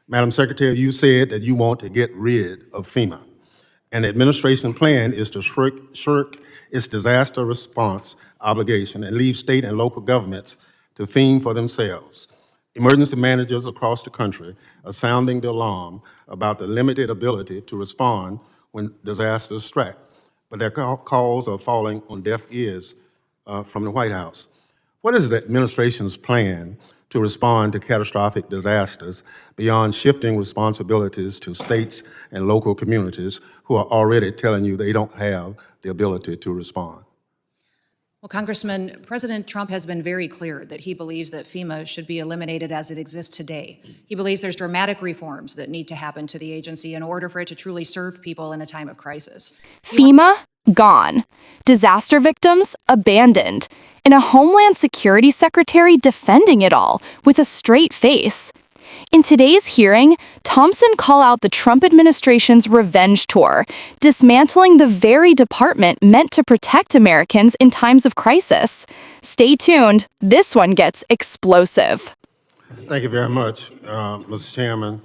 Madam Secretary, you said that you want to get rid of FEMA. And the administration plan is to shirk its disaster response obligation and leave state and local governments to fend for themselves. Emergency managers across the country are sounding the alarm about the limited ability to respond when disasters strike, but their calls are falling on deaf ears from the White House. What is the administration's plan to respond to catastrophic disasters beyond shifting responsibilities to states and local communities who are already telling you they don't have the ability to respond? Well, Congressman, President Trump has been very clear that he believes that FEMA should be eliminated as it exists today. He believes there's dramatic reforms that need to happen to the agency in order for it to truly serve people in a time of crisis. FEMA, gone. Disaster victims, abandoned. And a Homeland Security Secretary defending it all with a straight face. In today's hearing, Thompson called out the Trump administration's revenge tour, dismantling the very department meant to protect Americans in times of crisis. Stay tuned, this one gets explosive. Thank you very much, Mr. Chairman.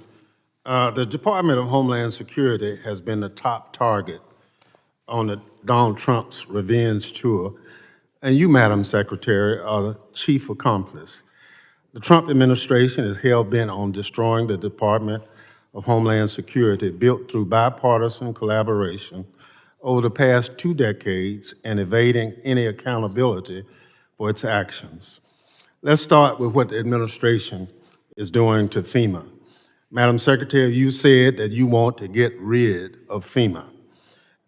The Department of Homeland Security has been the top target on the Donald Trump's revenge tour, and you, Madam Secretary, are the chief accomplice. The Trump administration is hell-bent on destroying the Department of Homeland Security, built through bipartisan collaboration over the past 2 decades and evading any accountability for its actions. Let's start with what the administration is doing to FEMA. Madam Secretary, you said that you want to get rid of FEMA,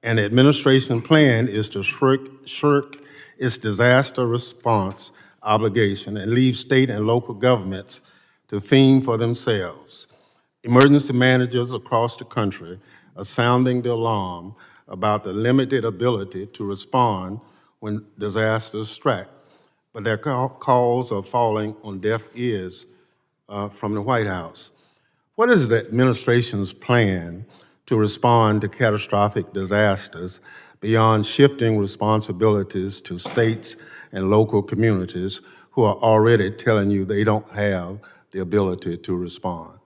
and the administration plan is to shirk its disaster response obligation and leave state and local governments to fend for themselves. Emergency managers across the country are sounding the alarm about the limited ability to respond when disasters strike, but their calls are falling on deaf ears from the White House. What is the administration's plan to respond to catastrophic disasters beyond shifting responsibilities to states and local communities who are already telling you they don't have the ability to respond?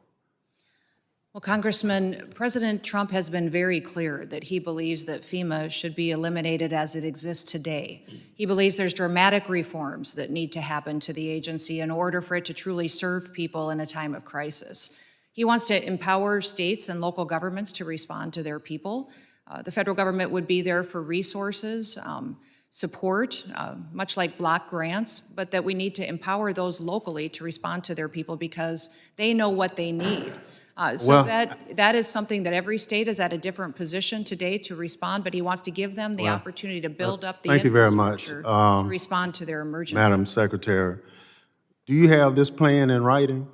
Well, Congressman, President Trump has been very clear that he believes that FEMA should be eliminated as it exists today. He believes there's dramatic reforms that need to happen to the agency in order for it to truly serve people in a time of crisis. He wants to empower states and local governments to respond to their people. The federal government would be there for resources, support, much like block grants, but that we need to empower those locally to respond to their people because they know what they need. That is something that every state is at a different position today to respond, but he wants to give them the opportunity to build up the infrastructure to respond to their emergency. Madam Secretary, do you have this plan in writing?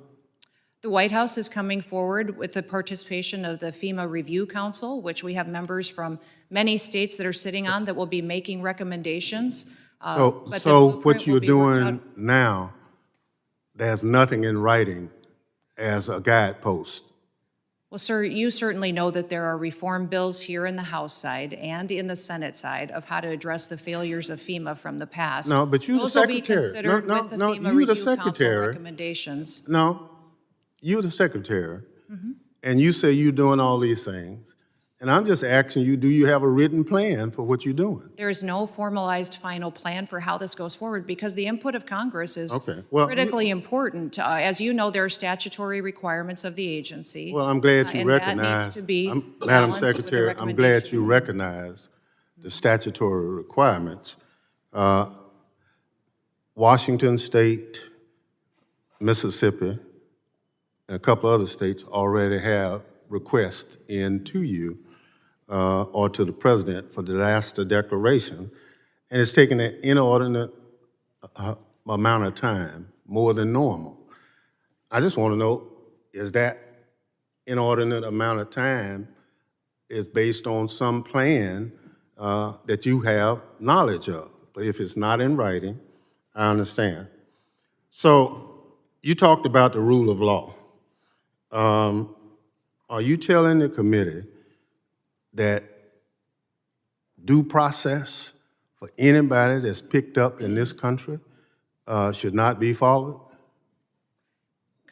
The White House is coming forward with the participation of the FEMA Review Council, which we have members from many states that are sitting on that will be making recommendations. So what you're doing now, there's nothing in writing as a guidepost. Well, sir, you certainly know that there are reform bills here in the House side and in the Senate side of how to address the failures of FEMA from the past. No, but you're the secretary. Those will be considered with the FEMA Review Council recommendations. No, you're the secretary, and you say you're doing all these things, and I'm just asking you, do you have a written plan for what you're doing? There is no formalized final plan for how this goes forward because the input of Congress is critically important. As you know, there are statutory requirements of the agency. Well, I'm glad you recognize, Madam Secretary, I'm glad you recognize the statutory requirements. Washington State, Mississippi, and a couple other states already have requests in to you or to the President for disaster declaration, and it's taken an inordinate amount of time, more than normal. I just want to know, is that inordinate amount of time is based on some plan that you have knowledge of? But if it's not in writing, I understand. So you talked about the rule of law. Are you telling the committee that due process for anybody that's picked up in this country should not be followed?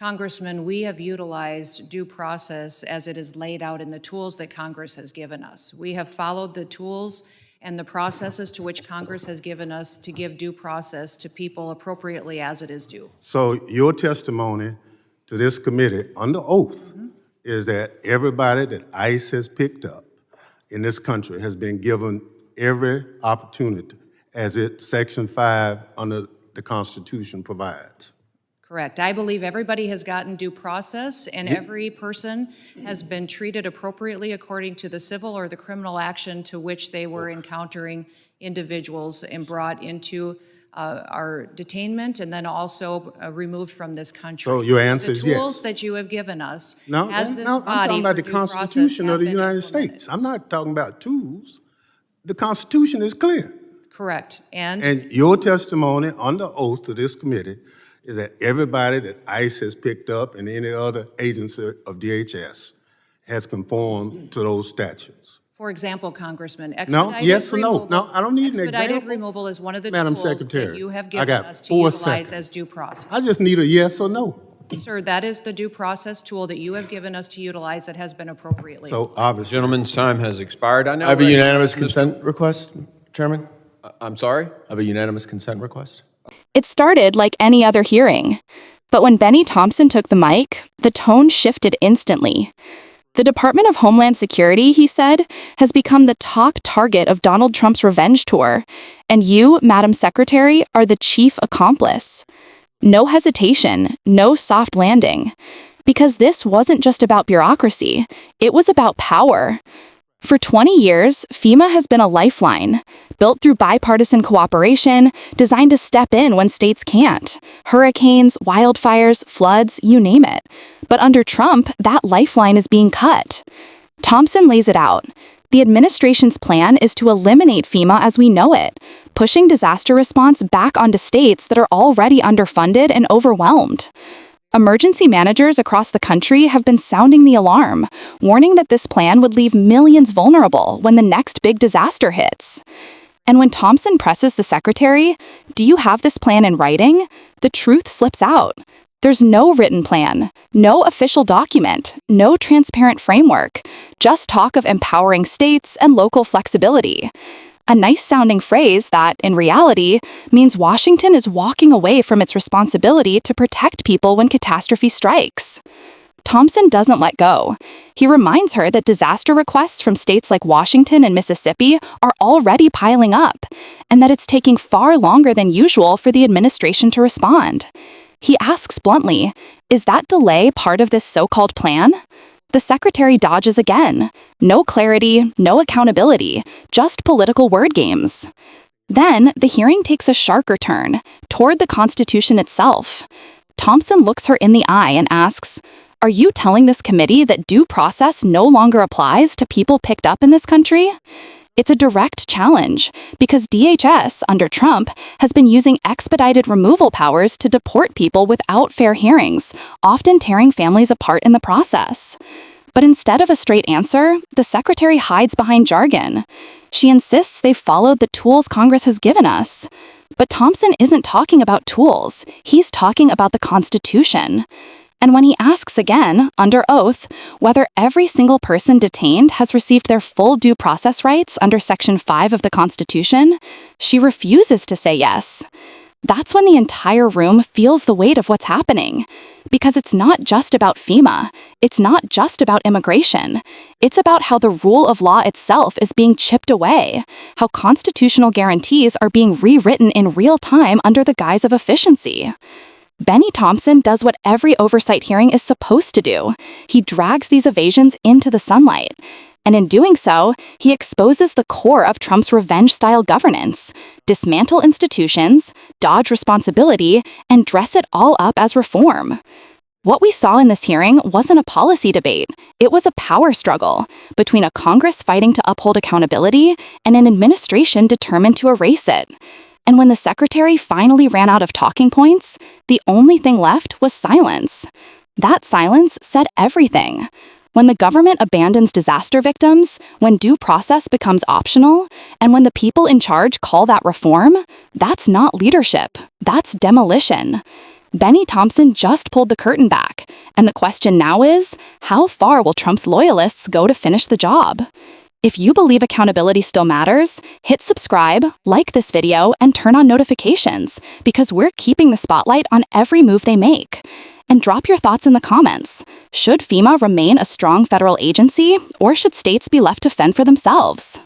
Congressman, we have utilized due process as it is laid out in the tools that Congress has given us. We have followed the tools and the processes to which Congress has given us to give due process to people appropriately as it is due. So your testimony to this committee under oath is that everybody that ICE has picked up in this country has been given every opportunity as it Section 5 under the Constitution provides. Correct. I believe everybody has gotten due process, and every person has been treated appropriately according to the civil or the criminal action to which they were encountering individuals and brought into our detainment and then also removed from this country. So your answer is yes. The tools that you have given us No, as this I'm body talking about for the due process Constitution have of the been United implemented. States. I'm not talking about tools. The Constitution is clear. Correct. And your testimony under oath to this committee is that everybody that ICE has picked up and any other agency of DHS has conformed to those statutes. For example, Congressman, yes or no? No, I don't need an expedited example. removal is one of the Madam tools Secretary, that you have I given got us to 4 utilize seconds. as due process. I just need a yes or no. Sir, that is the due process tool that you have given us to utilize that has been appropriately. So obviously, Gentleman's time has expired. I now I have a recognize unanimous Mr. consent request, Chairman. I'm sorry? I have a unanimous consent request. It started like any other hearing. But when Bennie Thompson took the mic, the tone shifted instantly. The Department of Homeland Security, he said, has become the top target of Donald Trump's revenge tour, and you, Madam Secretary, are the chief accomplice. No hesitation, no soft landing. Because this wasn't just about bureaucracy, it was about power. For 20 years, FEMA has been a lifeline, built through bipartisan cooperation, designed to step in when states can't. Hurricanes, wildfires, floods, you name it. But under Trump, that lifeline is being cut. Thompson lays it out. The administration's plan is to eliminate FEMA as we know it, pushing disaster response back onto states that are already underfunded and overwhelmed. Emergency managers across the country have been sounding the alarm, warning that this plan would leave millions vulnerable when the next big disaster hits. And when Thompson presses the secretary, "Do you have this plan in writing?" the truth slips out. There's no written plan, no official document, no transparent framework, just talk of empowering states and local flexibility. A nice-sounding phrase that, in reality, means Washington is walking away from its responsibility to protect people when catastrophe strikes. Thompson doesn't let go. He reminds her that disaster requests from states like Washington and Mississippi are already piling up, and that it's taking far longer than usual for the administration to respond. He asks bluntly, is that delay part of this so-called plan? The secretary dodges again. No clarity, no accountability, just political word games. Then, the hearing takes a sharper turn, toward the Constitution itself. Thompson looks her in the eye and asks, "Are you telling this committee that due process no longer applies to people picked up in this country?" It's a direct challenge, because DHS, under Trump, has been using expedited removal powers to deport people without fair hearings, often tearing families apart in the process. But instead of a straight answer, the secretary hides behind jargon. She insists they've followed the tools Congress has given us. But Thompson isn't talking about tools. He's talking about the Constitution. And when he asks again, under oath, whether every single person detained has received their full due process rights under Section 5 of the Constitution, she refuses to say yes. That's when the entire room feels the weight of what's happening. Because it's not just about FEMA. It's not just about immigration. It's about how the rule of law itself is being chipped away, how constitutional guarantees are being rewritten in real time under the guise of efficiency. Bennie Thompson does what every oversight hearing is supposed to do. He drags these evasions into the sunlight. And in doing so, he exposes the core of Trump's revenge-style governance: dismantle institutions, dodge responsibility, and dress it all up as reform. What we saw in this hearing wasn't a policy debate. It was a power struggle between a Congress fighting to uphold accountability and an administration determined to erase it. And when the secretary finally ran out of talking points, the only thing left was silence. That silence said everything. When the government abandons disaster victims, when due process becomes optional, and when the people in charge call that reform, that's not leadership. That's demolition. Bennie Thompson just pulled the curtain back, and the question now is, how far will Trump's loyalists go to finish the job? If you believe accountability still matters, hit subscribe, like this video, and turn on notifications, because we're keeping the spotlight on every move they make. And drop your thoughts in the comments. Should FEMA remain a strong federal agency, or should states be left to fend for themselves?